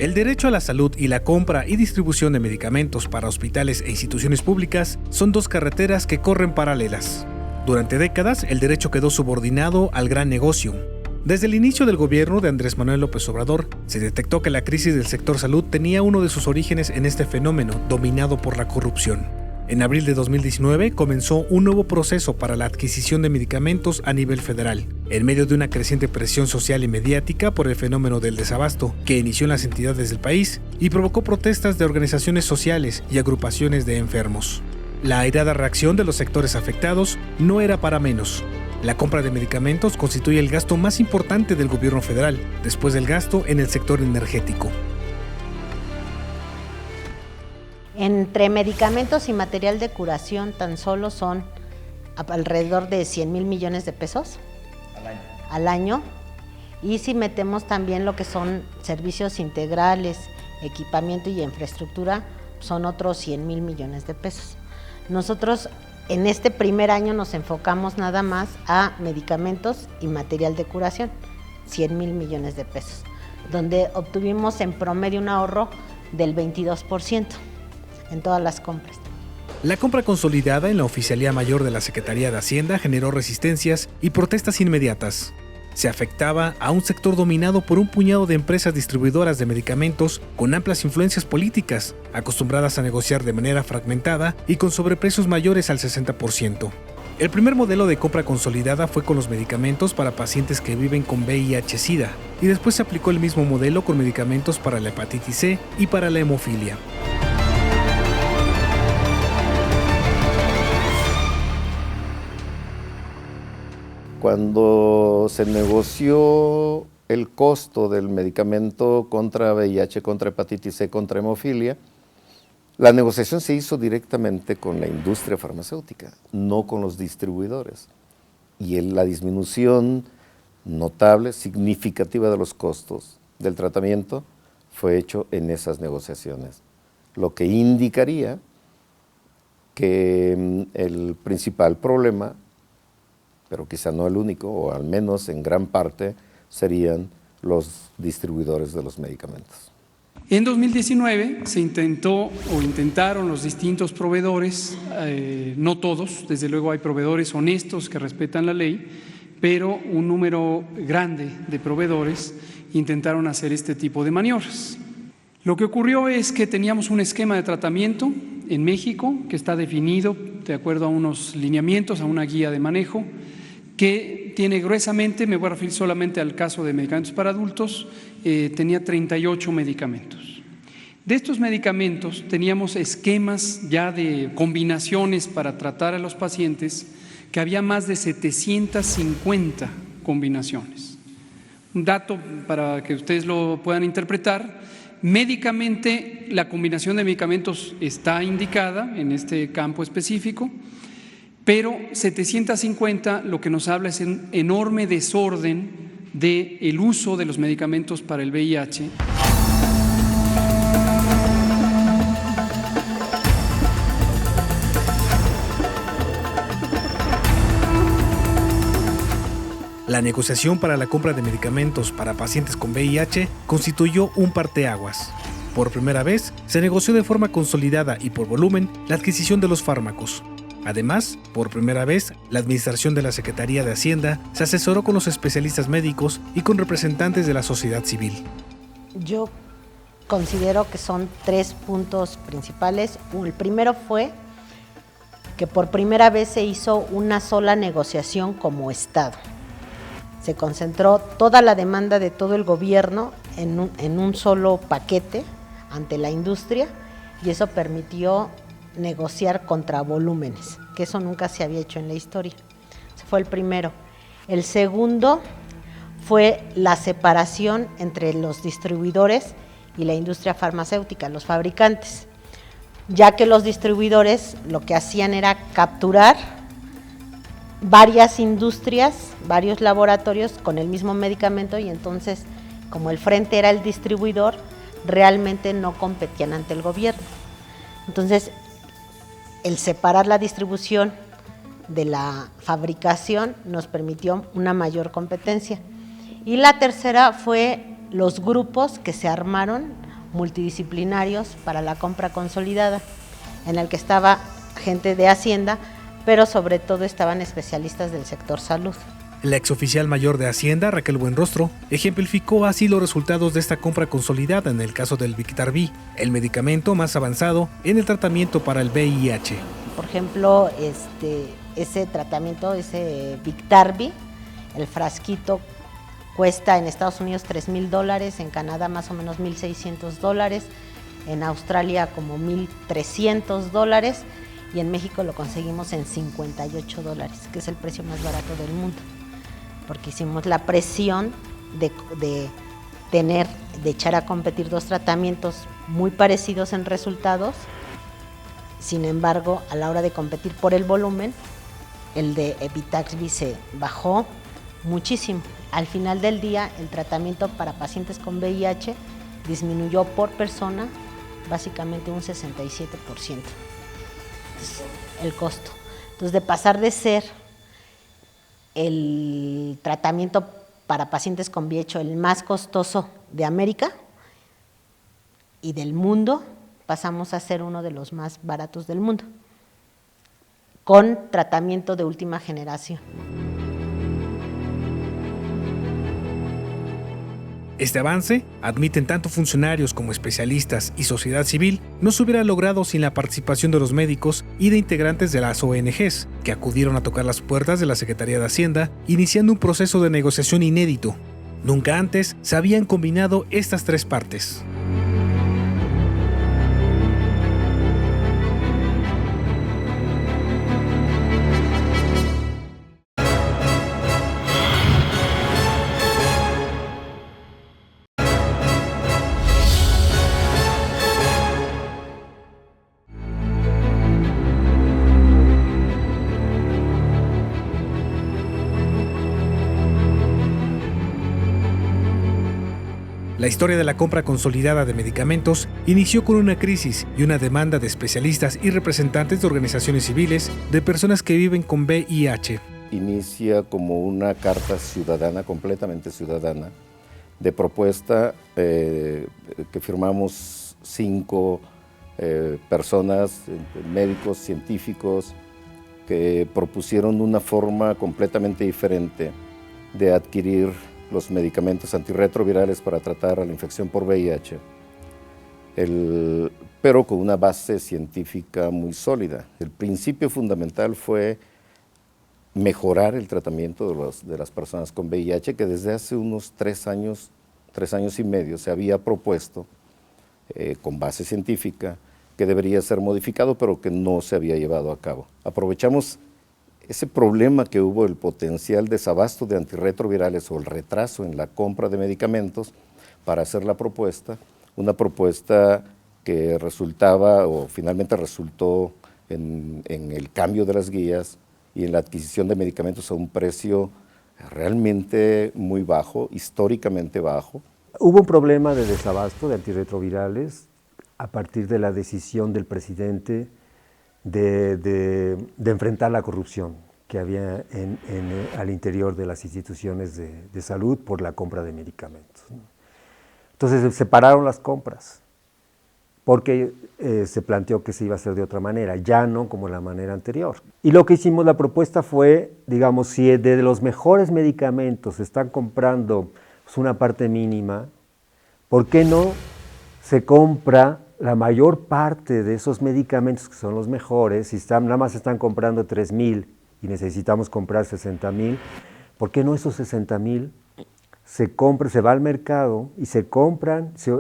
El derecho a la salud y la compra y distribución de medicamentos para hospitales e instituciones públicas son dos carreteras que corren paralelas. Durante décadas, el derecho quedó subordinado al gran negocio. Desde el inicio del gobierno de Andrés Manuel López Obrador, se detectó que la crisis del sector salud tenía uno de sus orígenes en este fenómeno dominado por la corrupción. En abril de 2019 comenzó un nuevo proceso para la adquisición de medicamentos a nivel federal, en medio de una creciente presión social y mediática por el fenómeno del desabasto, que inició en las entidades del país y provocó protestas de organizaciones sociales y agrupaciones de enfermos. La airada reacción de los sectores afectados no era para menos. La compra de medicamentos constituye el gasto más importante del gobierno federal, después del gasto en el sector energético. Entre medicamentos y material de curación tan solo son alrededor de 100,000 millones de pesos al año. Y si metemos también lo que son servicios integrales, equipamiento y infraestructura, son otros 100,000 millones de pesos. Nosotros en este primer año nos enfocamos nada más a medicamentos y material de curación, 100,000 millones de pesos, donde obtuvimos en promedio un ahorro del 22% en todas las compras. La compra consolidada en la Oficialía Mayor de la Secretaría de Hacienda generó resistencias y protestas inmediatas. Se afectaba a un sector dominado por un puñado de empresas distribuidoras de medicamentos con amplias influencias políticas, acostumbradas a negociar de manera fragmentada y con sobreprecios mayores al 60%. El primer modelo de compra consolidada fue con los medicamentos para pacientes que viven con VIH-Sida, y después se aplicó el mismo modelo con medicamentos para la hepatitis C y para la hemofilia. Cuando se negoció el costo del medicamento contra VIH, contra hepatitis C, contra hemofilia, la negociación se hizo directamente con la industria farmacéutica, no con los distribuidores. Y la disminución notable, significativa de los costos del tratamiento fue hecho en esas negociaciones, lo que indicaría que el principal problema, pero quizá no el único, o al menos en gran parte, serían los distribuidores de los medicamentos. En 2019 se intentaron los distintos proveedores, no todos, desde luego hay proveedores honestos que respetan la ley, pero un número grande de proveedores intentaron hacer este tipo de maniobras. Lo que ocurrió es que teníamos un esquema de tratamiento en México que está definido de acuerdo a unos lineamientos, a una guía de manejo, que tiene gruesamente, me voy a referir solamente al caso de medicamentos para adultos, tenía 38 medicamentos. De estos medicamentos teníamos esquemas ya de combinaciones para tratar a los pacientes, que había más de 750 combinaciones. Un dato para que ustedes lo puedan interpretar: médicamente la combinación de medicamentos está indicada en este campo específico, pero 750 lo que nos habla es un enorme desorden del uso de los medicamentos para el VIH. La negociación para la compra de medicamentos para pacientes con VIH constituyó un parteaguas. Por primera vez, se negoció de forma consolidada y por volumen la adquisición de los fármacos. Además, por primera vez, la administración de la Secretaría de Hacienda se asesoró con los especialistas médicos y con representantes de la sociedad civil. Yo considero que son 3 puntos principales. El primero fue que por primera vez se hizo una sola negociación como Estado. Se concentró toda la demanda de todo el gobierno en un solo paquete ante la industria, y eso permitió negociar contra volúmenes, que eso nunca se había hecho en la historia. Ese fue el primero. El segundo fue la separación entre los distribuidores y la industria farmacéutica, los fabricantes, ya que los distribuidores lo que hacían era capturar varias industrias, varios laboratorios con el mismo medicamento, y entonces, como el frente era el distribuidor, realmente no competían ante el gobierno. Entonces, el separar la distribución de la fabricación nos permitió una mayor competencia. Y la tercera fue los grupos que se armaron multidisciplinarios para la compra consolidada, en el que estaba gente de Hacienda, pero sobre todo estaban especialistas del sector salud. La exoficial mayor de Hacienda, Raquel Buenrostro, ejemplificó así los resultados de esta compra consolidada en el caso del Biktarvy, el medicamento más avanzado en el tratamiento para el VIH. Por ejemplo, ese tratamiento, ese Biktarvy, el frasquito cuesta en Estados Unidos $3,000, en Canadá más o menos $1,600, en Australia como $1,300 y en México lo conseguimos en $58, que es el precio más barato del mundo, porque hicimos la presión de echar a competir dos tratamientos muy parecidos en resultados. Sin embargo, a la hora de competir por el volumen, el de Biktarvy se bajó muchísimo. Al final del día, el tratamiento para pacientes con VIH disminuyó por persona básicamente un 67%. El costo. Entonces, de pasar de ser el tratamiento para pacientes con VIH el más costoso de América y del mundo, pasamos a ser uno de los más baratos del mundo, con tratamiento de última generación. Este avance, admiten tanto funcionarios como especialistas y sociedad civil, no se hubiera logrado sin la participación de los médicos y de integrantes de las ONGs, que acudieron a tocar las puertas de la Secretaría de Hacienda, iniciando un proceso de negociación inédito. Nunca antes se habían combinado estas tres partes. La historia de la compra consolidada de medicamentos inició con una crisis y una demanda de especialistas y representantes de organizaciones civiles de personas que viven con VIH. Inicia como una carta ciudadana, completamente ciudadana, de propuesta que firmamos 5 personas, médicos, científicos, que propusieron una forma completamente diferente de adquirir los medicamentos antirretrovirales para tratar a la infección por VIH, pero con una base científica muy sólida. El principio fundamental fue mejorar el tratamiento de las personas con VIH, que desde hace unos 3 años y medio se había propuesto, con base científica, que debería ser modificado, pero que no se había llevado a cabo. Aprovechamos ese problema que hubo, el potencial desabasto de antirretrovirales o el retraso en la compra de medicamentos, para hacer la propuesta, una propuesta que resultaba o finalmente resultó en el cambio de las guías y en la adquisición de medicamentos a un precio realmente muy bajo, históricamente bajo. Hubo un problema de desabasto de antirretrovirales a partir de la decisión del presidente de enfrentar la corrupción que había al interior de las instituciones de salud por la compra de medicamentos. Entonces se separaron las compras porque se planteó que se iba a hacer de otra manera, ya no como la manera anterior. Y lo que hicimos, la propuesta fue, digamos, si de los mejores medicamentos se están comprando pues, una parte mínima, ¿por qué no se compra la mayor parte de esos medicamentos que son los mejores? Si nada más están comprando 3,000 y necesitamos comprar 60,000, ¿por qué no esos 60,000 se va al mercado y se compran, se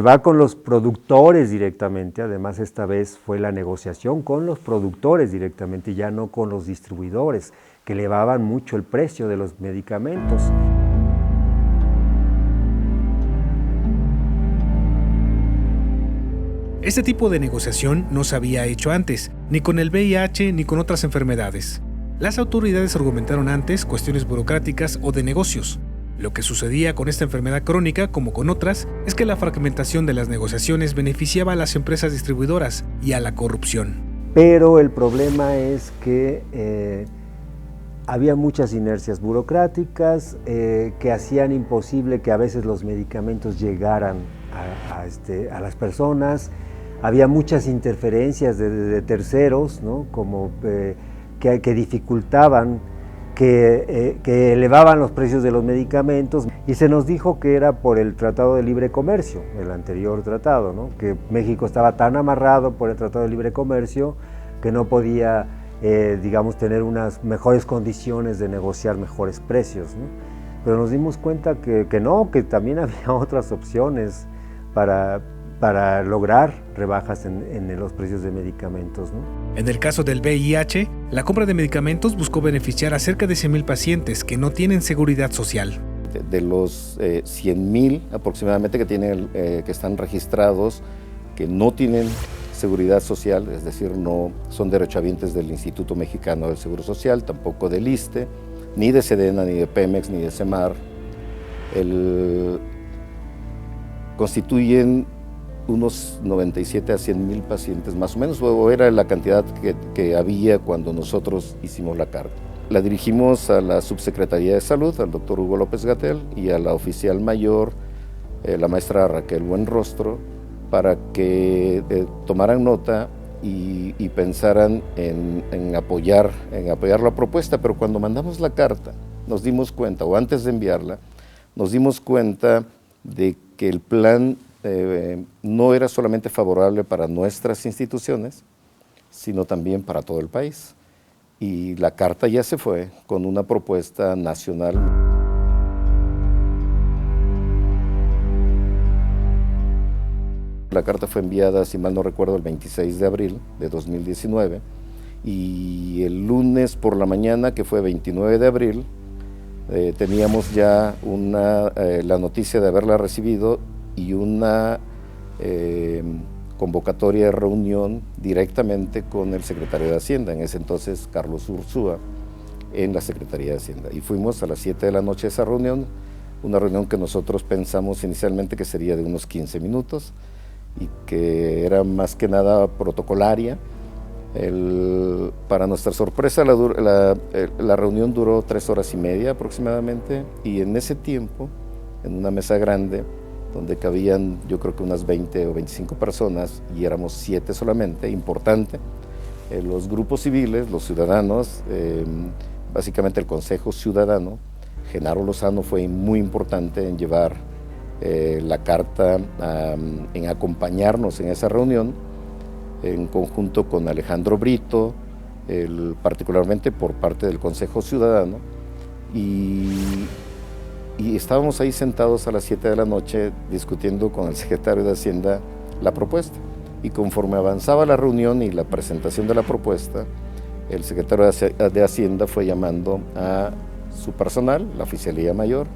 va con los productores directamente? Además, esta vez fue la negociación con los productores directamente y ya no con los distribuidores, que elevaban mucho el precio de los medicamentos. Este tipo de negociación no se había hecho antes, ni con el VIH ni con otras enfermedades. Las autoridades argumentaron antes cuestiones burocráticas o de negocios. Lo que sucedía con esta enfermedad crónica, como con otras, es que la fragmentación de las negociaciones beneficiaba a las empresas distribuidoras y a la corrupción. Pero el problema es que había muchas inercias burocráticas que hacían imposible que a veces los medicamentos llegaran a las personas. Había muchas interferencias de terceros, ¿no? Como que dificultaban, que elevaban los precios de los medicamentos, y se nos dijo que era por el Tratado de Libre Comercio, el anterior tratado, ¿no? Que México estaba tan amarrado por el Tratado de Libre Comercio que no podía, digamos, tener unas mejores condiciones de negociar mejores precios, ¿no? Pero nos dimos cuenta que no, que también había otras opciones para lograr rebajas en los precios de medicamentos, ¿no? En el caso del VIH, la compra de medicamentos buscó beneficiar a cerca de 100,000 pacientes que no tienen seguridad social. De los 100,000 aproximadamente que están registrados, que no tienen seguridad social, es decir, no son derechohabientes del Instituto Mexicano del Seguro Social, tampoco del ISSSTE, ni de SEDENA, ni de Pemex, ni de SEMAR, constituyen unos 97 a 100,000 pacientes más o menos, o era la cantidad que había cuando nosotros hicimos la carta. La dirigimos a la Subsecretaría de Salud, al doctor Hugo López-Gatell, y a la oficial mayor, la maestra Raquel Buenrostro, para que tomaran nota y pensaran en apoyar la propuesta. Pero cuando mandamos la carta, nos dimos cuenta, o antes de enviarla, nos dimos cuenta de que el plan no era solamente favorable para nuestras instituciones, sino también para todo el país. Y la carta ya se fue con una propuesta nacional. La carta fue enviada, si mal no recuerdo, el 26 de abril de 2019, y el lunes por la mañana, que fue 29 de abril, teníamos ya la noticia de haberla recibido y una convocatoria de reunión directamente con el secretario de Hacienda, en ese entonces Carlos Ursúa, en la Secretaría de Hacienda. Y fuimos a las 7 de la noche a esa reunión, una reunión que nosotros pensamos inicialmente que sería de unos 15 minutos y que era más que nada protocolaria. Para nuestra sorpresa, la reunión duró 3 horas y media aproximadamente, y en ese tiempo, en una mesa grande, donde cabían yo creo que unas 20 o 25 personas, y éramos 7 solamente, importante, los grupos civiles, los ciudadanos, básicamente el Consejo Ciudadano. Genaro Lozano fue muy importante en llevar la carta, en acompañarnos en esa reunión, en conjunto con Alejandro Brito, particularmente por parte del Consejo Ciudadano, y estábamos ahí sentados a las 7 de la noche discutiendo con el secretario de Hacienda la propuesta. Y conforme avanzaba la reunión y la presentación de la propuesta, el secretario de Hacienda fue llamando a su personal, la oficialía mayor,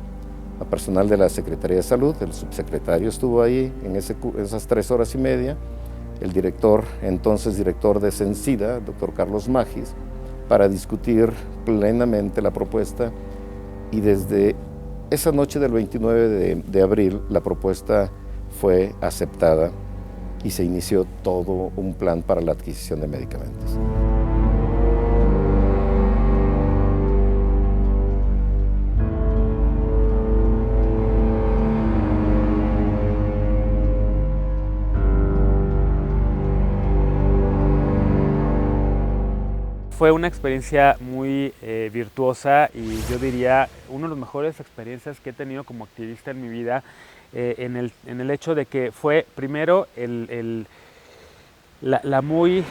a personal de la Secretaría de Salud. El subsecretario estuvo ahí en esas 3 horas y media, el entonces director de Cencida, el doctor Carlos Magis, para discutir plenamente la propuesta, y desde esa noche del 29 de abril la propuesta fue aceptada y se inició todo un plan para la adquisición de medicamentos. Fue una experiencia muy virtuosa, y yo diría una de las mejores experiencias que he tenido como activista en mi vida, en el hecho de que fue primero la muy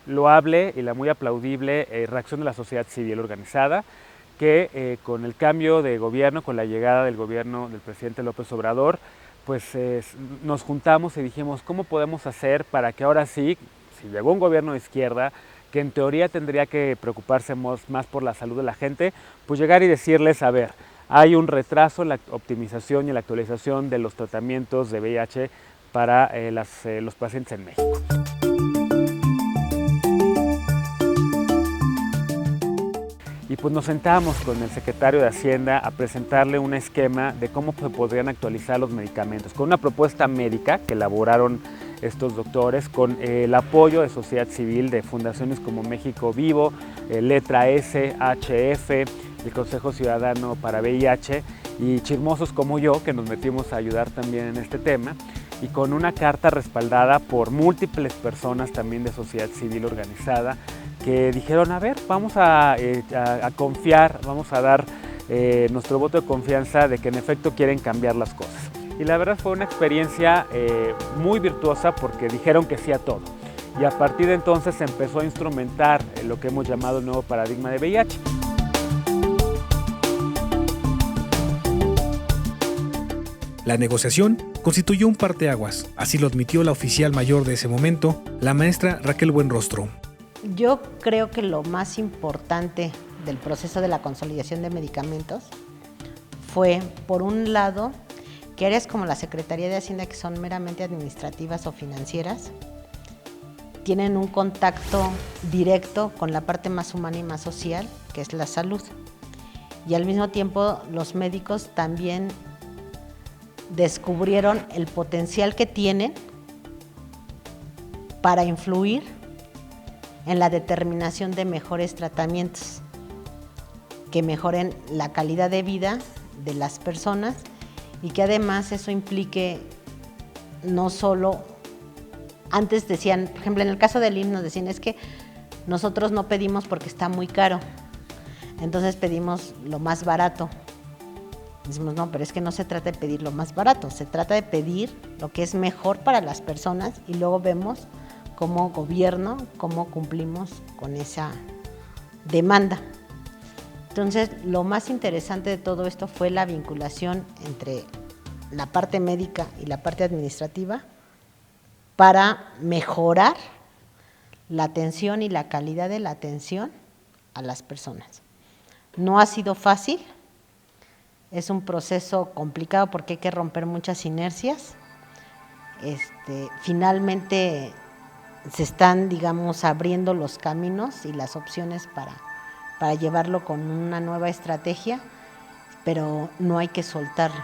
loable y la muy aplaudible reacción de la sociedad civil organizada, que con el cambio de gobierno, con la llegada del gobierno del presidente López Obrador, pues nos juntamos y dijimos, ¿cómo podemos hacer para que ahora sí, si llegó un gobierno de izquierda, que en teoría tendría que preocuparse más por la salud de la gente, pues llegar y decirles, a ver, hay un retraso en la optimización y en la actualización de los tratamientos de VIH para los pacientes en México. Y pues nos sentamos con el secretario de Hacienda a presentarle un esquema de cómo se podrían actualizar los medicamentos, con una propuesta médica que elaboraron estos doctores, con el apoyo de sociedad civil, de fundaciones como México Vivo, Letra S, HF, el Consejo Ciudadano para VIH y chismosos como yo, que nos metimos a ayudar también en este tema, y con una carta respaldada por múltiples personas también de sociedad civil organizada, que dijeron, a ver, vamos a confiar, vamos a dar nuestro voto de confianza de que en efecto quieren cambiar las cosas. Y la verdad fue una experiencia muy virtuosa porque dijeron que sí a todo. Y a partir de entonces se empezó a instrumentar lo que hemos llamado el nuevo paradigma de VIH. La negociación constituyó un parteaguas, así lo admitió la oficial mayor de ese momento, la maestra Raquel Buenrostro. Yo creo que lo más importante del proceso de la consolidación de medicamentos fue, por un lado, que áreas como la Secretaría de Hacienda, que son meramente administrativas o financieras, tienen un contacto directo con la parte más humana y más social, que es la salud. Y al mismo tiempo, los médicos también descubrieron el potencial que tienen para influir en la determinación de mejores tratamientos que mejoren la calidad de vida de las personas y que además eso implique no solo, antes decían, por ejemplo en el caso del IMSS nos decían, es que nosotros no pedimos porque está muy caro, entonces pedimos lo más barato. Decimos, no, pero es que no se trata de pedir lo más barato, se trata de pedir lo que es mejor para las personas y luego vemos como gobierno cómo cumplimos con esa demanda. Entonces, lo más interesante de todo esto fue la vinculación entre la parte médica y la parte administrativa para mejorar la atención y la calidad de la atención a las personas. No ha sido fácil. Es un proceso complicado porque hay que romper muchas inercias. Finalmente se están, digamos, abriendo los caminos y las opciones para llevarlo con una nueva estrategia, pero no hay que soltarlo.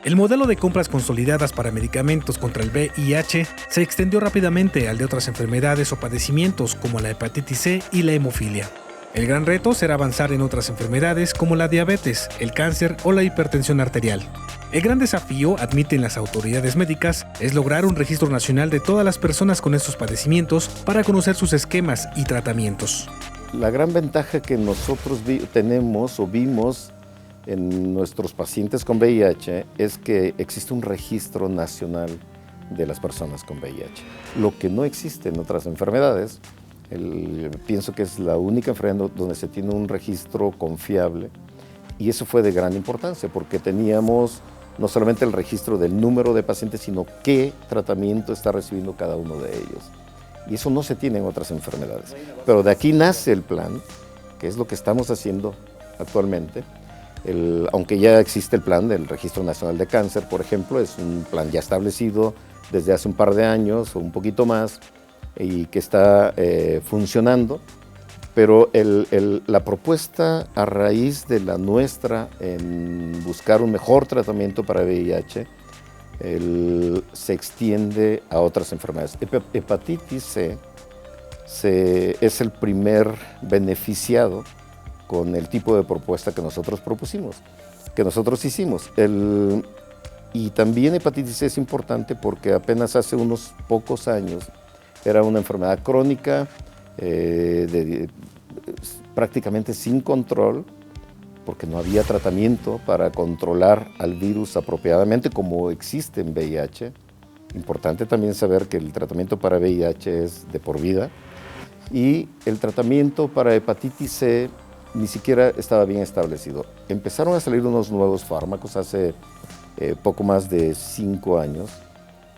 El modelo de compras consolidadas para medicamentos contra el VIH se extendió rápidamente al de otras enfermedades o padecimientos como la hepatitis C y la hemofilia. El gran reto será avanzar en otras enfermedades como la diabetes, el cáncer o la hipertensión arterial. El gran desafío, admiten las autoridades médicas, es lograr un registro nacional de todas las personas con estos padecimientos para conocer sus esquemas y tratamientos. La gran ventaja que nosotros tenemos o vimos en nuestros pacientes con VIH es que existe un registro nacional de las personas con VIH. Lo que no existe en otras enfermedades, pienso que es la única enfermedad donde se tiene un registro confiable, y eso fue de gran importancia porque teníamos no solamente el registro del número de pacientes, sino qué tratamiento está recibiendo cada uno de ellos. Y eso no se tiene en otras enfermedades. Pero de aquí nace el plan, que es lo que estamos haciendo actualmente. Aunque ya existe el plan del Registro Nacional de Cáncer, por ejemplo, es un plan ya establecido desde hace un par de años o un poquito más y que está funcionando, pero la propuesta a raíz de la nuestra en buscar un mejor tratamiento para VIH se extiende a otras enfermedades. Hepatitis C es el primer beneficiado con el tipo de propuesta que nosotros propusimos, que nosotros hicimos. Y también hepatitis C es importante porque apenas hace unos pocos años era una enfermedad crónica, prácticamente sin control, porque no había tratamiento para controlar al virus apropiadamente como existe en VIH. Importante también saber que el tratamiento para VIH es de por vida y el tratamiento para hepatitis C ni siquiera estaba bien establecido. Empezaron a salir unos nuevos fármacos hace poco más de 5 años,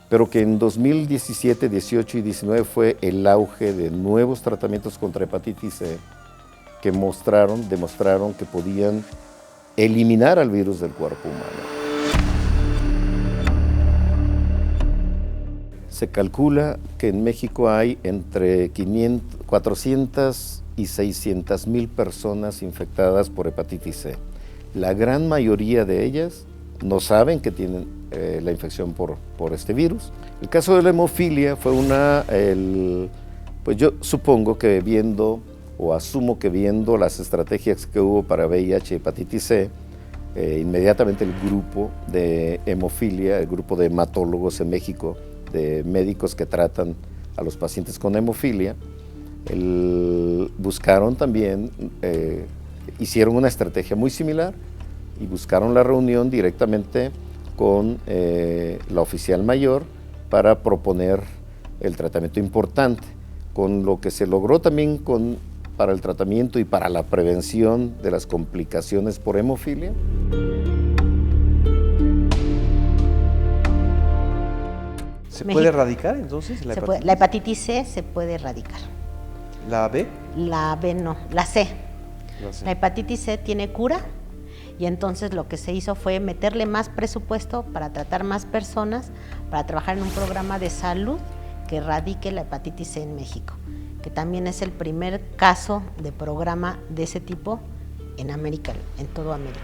pero que en 2017, 18 y 19 fue el auge de nuevos tratamientos contra hepatitis C que demostraron que podían eliminar al virus del cuerpo humano. Se calcula que en México hay entre 400 y 600 mil personas infectadas por hepatitis C. La gran mayoría de ellas no saben que tienen la infección por este virus. El caso de la hemofilia fue pues yo supongo que asumo que viendo las estrategias que hubo para VIH y hepatitis C, inmediatamente el grupo de hemofilia, el grupo de hematólogos en México, de médicos que tratan a los pacientes con hemofilia, buscaron también, hicieron una estrategia muy similar y buscaron la reunión directamente con la oficial mayor para proponer el tratamiento importante, con lo que se logró también para el tratamiento y para la prevención de las complicaciones por hemofilia. ¿Se puede erradicar entonces la hepatitis? La hepatitis C se puede erradicar. ¿La B? La B no, la C. La C. La hepatitis C tiene cura y entonces lo que se hizo fue meterle más presupuesto para tratar más personas, para trabajar en un programa de salud que erradique la hepatitis C en México, que también es el primer caso de programa de ese tipo en América, en toda América.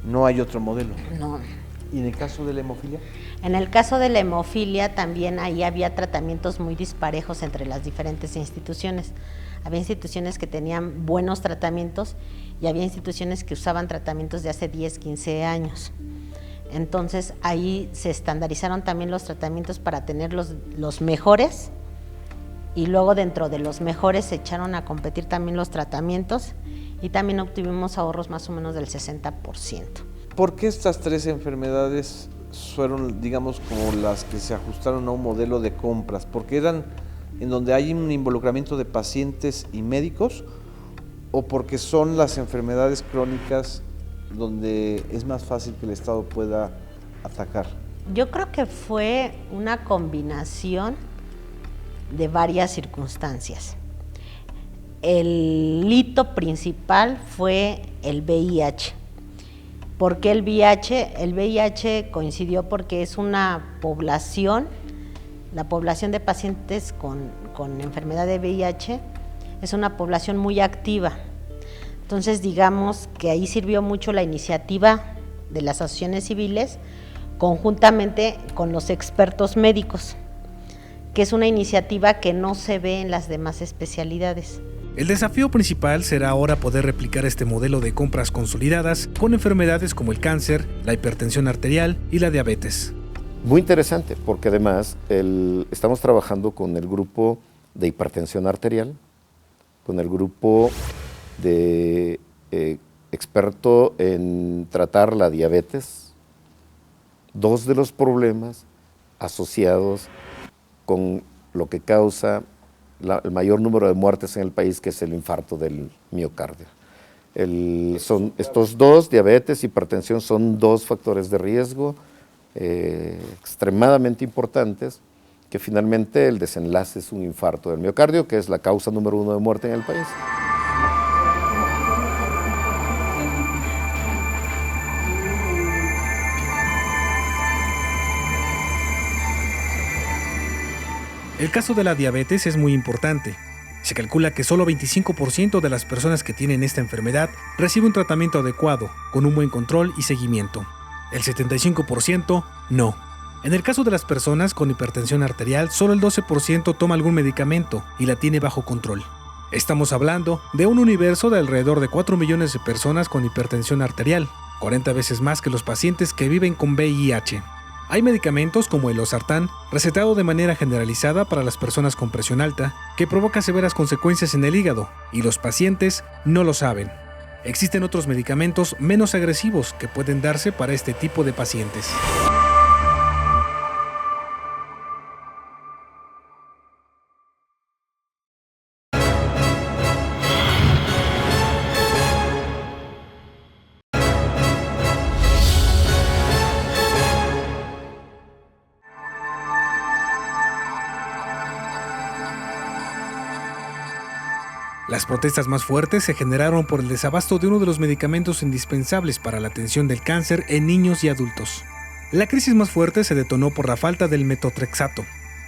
¿No hay otro modelo? No. ¿Y en el caso de la hemofilia? En el caso de la hemofilia también ahí había tratamientos muy disparejos entre las diferentes instituciones. Había instituciones que tenían buenos tratamientos y había instituciones que usaban tratamientos de hace 10, 15 años. Entonces ahí se estandarizaron también los tratamientos para tener los mejores y luego dentro de los mejores se echaron a competir también los tratamientos y también obtuvimos ahorros más o menos del 60%. ¿Por qué estas 3 enfermedades fueron, digamos, como las que se ajustaron a un modelo de compras? ¿Porque eran en donde hay un involucramiento de pacientes y médicos o porque son las enfermedades crónicas donde es más fácil que el Estado pueda atacar? Yo creo que fue una combinación de varias circunstancias. El hito principal fue el VIH. ¿Por qué el VIH? El VIH coincidió porque es una población, la población de pacientes con enfermedad de VIH es una población muy activa. Entonces, digamos que ahí sirvió mucho la iniciativa de las asociaciones civiles conjuntamente con los expertos médicos, que es una iniciativa que no se ve en las demás especialidades. El desafío principal será ahora poder replicar este modelo de compras consolidadas con enfermedades como el cáncer, la hipertensión arterial y la diabetes. Muy interesante, porque además estamos trabajando con el grupo de hipertensión arterial, con el grupo de experto en tratar la diabetes, 2 de los problemas asociados con lo que causa el mayor número de muertes en el país, que es el infarto del miocardio. Son estos 2, diabetes y hipertensión, son 2 factores de riesgo extremadamente importantes, que finalmente el desenlace es un infarto del miocardio, que es la causa número 1 de muerte en el país. El caso de la diabetes es muy importante. Se calcula que solo 25% de las personas que tienen esta enfermedad recibe un tratamiento adecuado, con un buen control y seguimiento. El 75% no. En el caso de las personas con hipertensión arterial, solo el 12% toma algún medicamento y la tiene bajo control. Estamos hablando de un universo de alrededor de 4 millones de personas con hipertensión arterial, 40 veces más que los pacientes que viven con VIH. Hay medicamentos como el losartán, recetado de manera generalizada para las personas con presión alta, que provoca severas consecuencias en el hígado, y los pacientes no lo saben. Existen otros medicamentos menos agresivos que pueden darse para este tipo de pacientes. Las protestas más fuertes se generaron por el desabasto de uno de los medicamentos indispensables para la atención del cáncer en niños y adultos. La crisis más fuerte se detonó por la falta del metotrexato.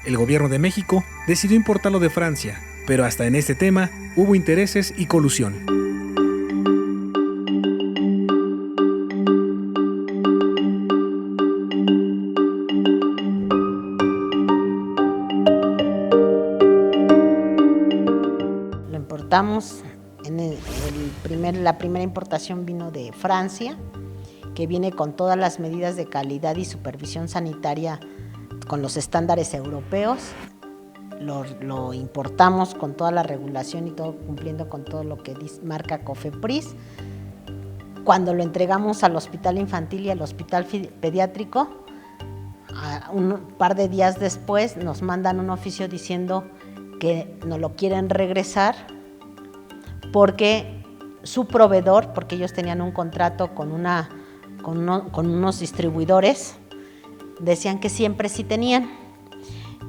El gobierno de México decidió importarlo de Francia, pero hasta en este tema hubo intereses y colusión. Lo importamos, la primera importación vino de Francia, que viene con todas las medidas de calidad y supervisión sanitaria con los estándares europeos. Lo importamos con toda la regulación y todo, cumpliendo con todo lo que marca COFEPRIS. Cuando lo entregamos al hospital infantil y al hospital pediátrico, un par de días después nos mandan un oficio diciendo que nos lo quieren regresar porque su proveedor, porque ellos tenían un contrato con unos distribuidores, decían que siempre sí tenían.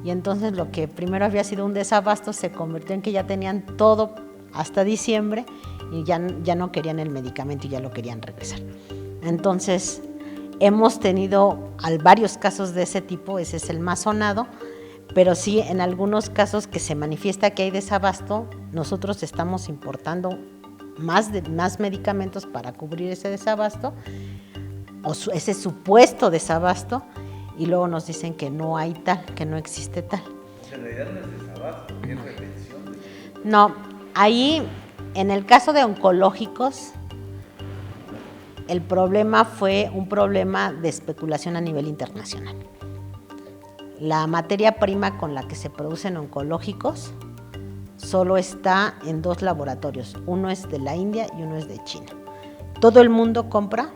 Y entonces lo que primero había sido un desabasto se convirtió en que ya tenían todo hasta diciembre y ya no querían el medicamento y ya lo querían regresar. Entonces hemos tenido varios casos de ese tipo, ese es el más sonado, pero sí en algunos casos que se manifiesta que hay desabasto, nosotros estamos importando más medicamentos para cubrir ese desabasto o ese supuesto desabasto, y luego nos dicen que no hay tal, que no existe tal. En realidad no es desabasto, es retención. No, ahí en el caso de oncológicos, el problema fue un problema de especulación a nivel internacional. La materia prima con la que se producen oncológicos solo está en 2 laboratorios, uno es de la India y uno es de China. Todo el mundo compra,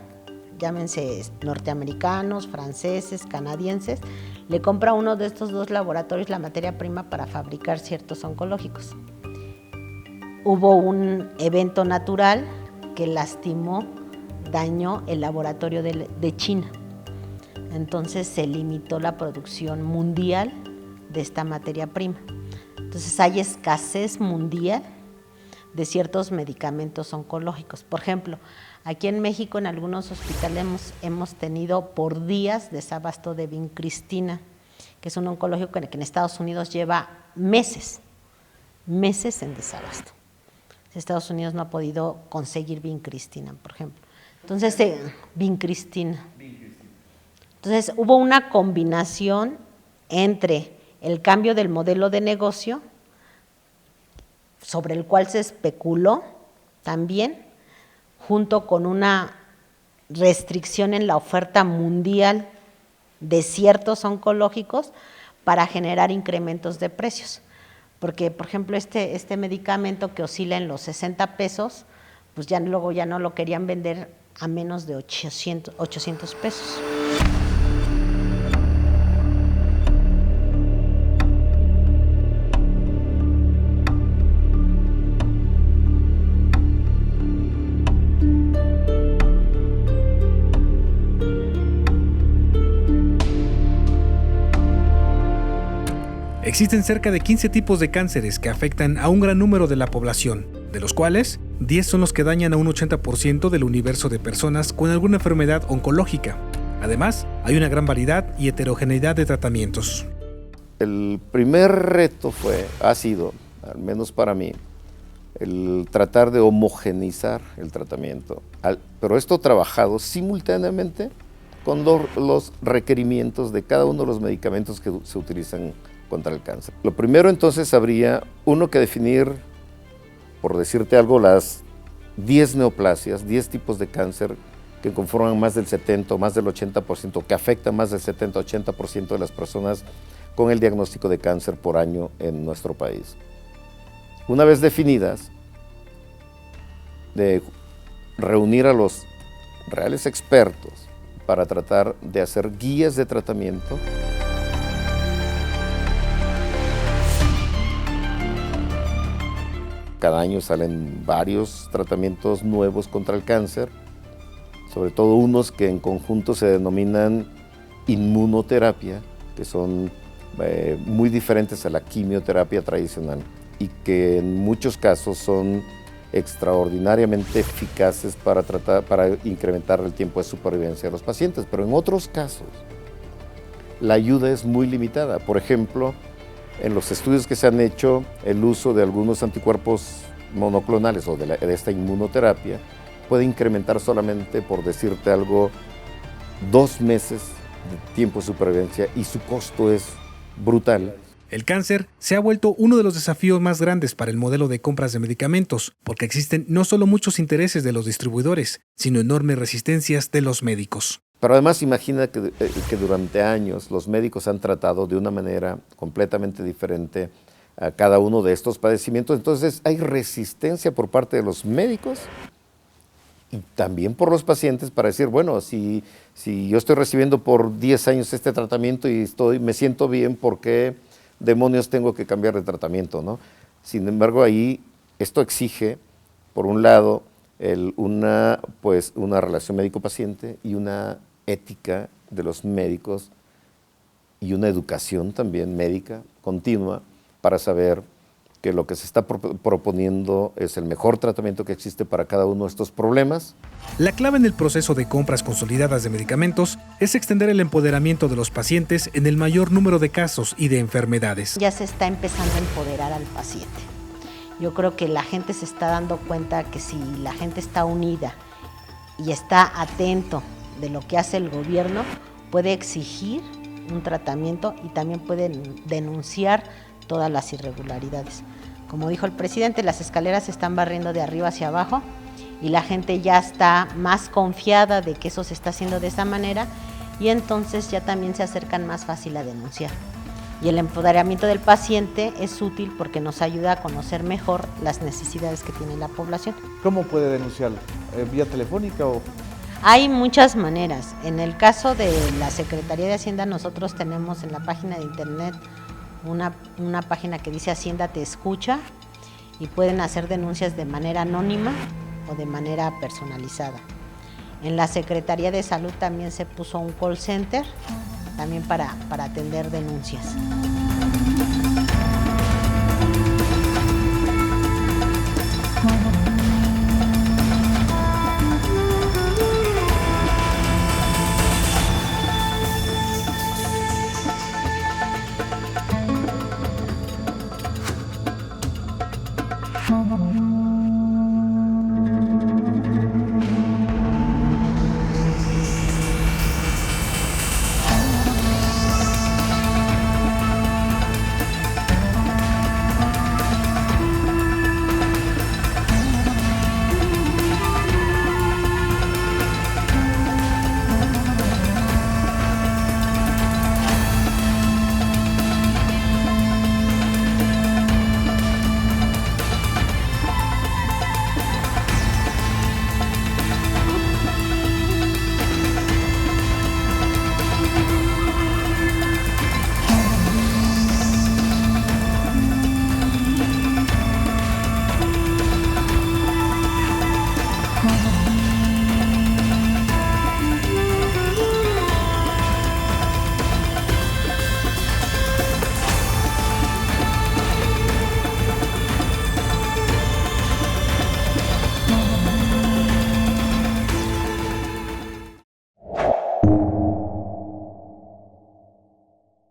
llámense norteamericanos, franceses, canadienses, le compra a uno de estos 2 laboratorios la materia prima para fabricar ciertos oncológicos. Hubo un evento natural que dañó el laboratorio de China. Entonces se limitó la producción mundial de esta materia prima. Entonces hay escasez mundial de ciertos medicamentos oncológicos. Por ejemplo, aquí en México en algunos hospitales hemos tenido por días desabasto de vincristina, que es un oncológico que en Estados Unidos lleva meses en desabasto. Estados Unidos no ha podido conseguir vincristina, por ejemplo. Entonces, vincristina. Entonces, hubo una combinación entre el cambio del modelo de negocio, sobre el cual se especuló también, junto con una restricción en la oferta mundial de ciertos oncológicos para generar incrementos de precios. Porque, por ejemplo, este medicamento que oscila en los 60 pesos, pues luego ya no lo querían vender a menos de 800 pesos. Existen cerca de 15 tipos de cánceres que afectan a un gran número de la población, de los cuales 10 son los que dañan a un 80% del universo de personas con alguna enfermedad oncológica. Además, hay una gran variedad y heterogeneidad de tratamientos. El primer reto ha sido, al menos para mí, el tratar de homogeneizar el tratamiento, pero esto trabajado simultáneamente con los requerimientos de cada uno de los medicamentos que se utilizan contra el cáncer. Lo primero entonces habría que definir, por decirte algo, las 10 neoplasias, 10 tipos de cáncer que conforman más del 70 o más del 80%, que afectan más del 70-80% de las personas con el diagnóstico de cáncer por año en nuestro país. Una vez definidas, de reunir a los reales expertos para tratar de hacer guías de tratamiento. Cada año salen varios tratamientos nuevos contra el cáncer, sobre todo unos que en conjunto se denominan inmunoterapia, que son muy diferentes a la quimioterapia tradicional. y que en muchos casos son extraordinariamente eficaces para incrementar el tiempo de supervivencia de los pacientes, pero en otros casos la ayuda es muy limitada. Por ejemplo, en los estudios que se han hecho, el uso de algunos anticuerpos monoclonales o de esta inmunoterapia puede incrementar solamente, por decirte algo, 2 meses de tiempo de supervivencia y su costo es brutal. El cáncer se ha vuelto uno de los desafíos más grandes para el modelo de compras de medicamentos, porque existen no solo muchos intereses de los distribuidores, sino enormes resistencias de los médicos. Pero además imagina que durante años los médicos han tratado de una manera completamente diferente a cada uno de estos padecimientos, entonces hay resistencia por parte de los médicos y también por los pacientes para decir, bueno, si yo estoy recibiendo por 10 años este tratamiento y me siento bien, ¿por qué demonios tengo que cambiar de tratamiento, ¿no? Sin embargo, ahí esto exige, por un lado, una relación médico-paciente y una ética de los médicos y una educación también médica continua para saber que lo que se está proponiendo es el mejor tratamiento que existe para cada uno de estos problemas. La clave en el proceso de compras consolidadas de medicamentos es extender el empoderamiento de los pacientes en el mayor número de casos y de enfermedades. Ya se está empezando a empoderar al paciente. Yo creo que la gente se está dando cuenta que si la gente está unida y está atento de lo que hace el gobierno, puede exigir un tratamiento y también puede denunciar todas las irregularidades. Como dijo el presidente, las escaleras se están barriendo de arriba hacia abajo y la gente ya está más confiada de que eso se está haciendo de esa manera y entonces ya también se acercan más fácil a denunciar. Y el empoderamiento del paciente es útil porque nos ayuda a conocer mejor las necesidades que tiene la población. ¿Cómo puede denunciarlo? ¿Vía telefónica o...? Hay muchas maneras. En el caso de la Secretaría de Hacienda, nosotros tenemos en la página de internet una página que dice Hacienda te escucha y pueden hacer denuncias de manera anónima o de manera personalizada. En la Secretaría de Salud también se puso un call center también para atender denuncias.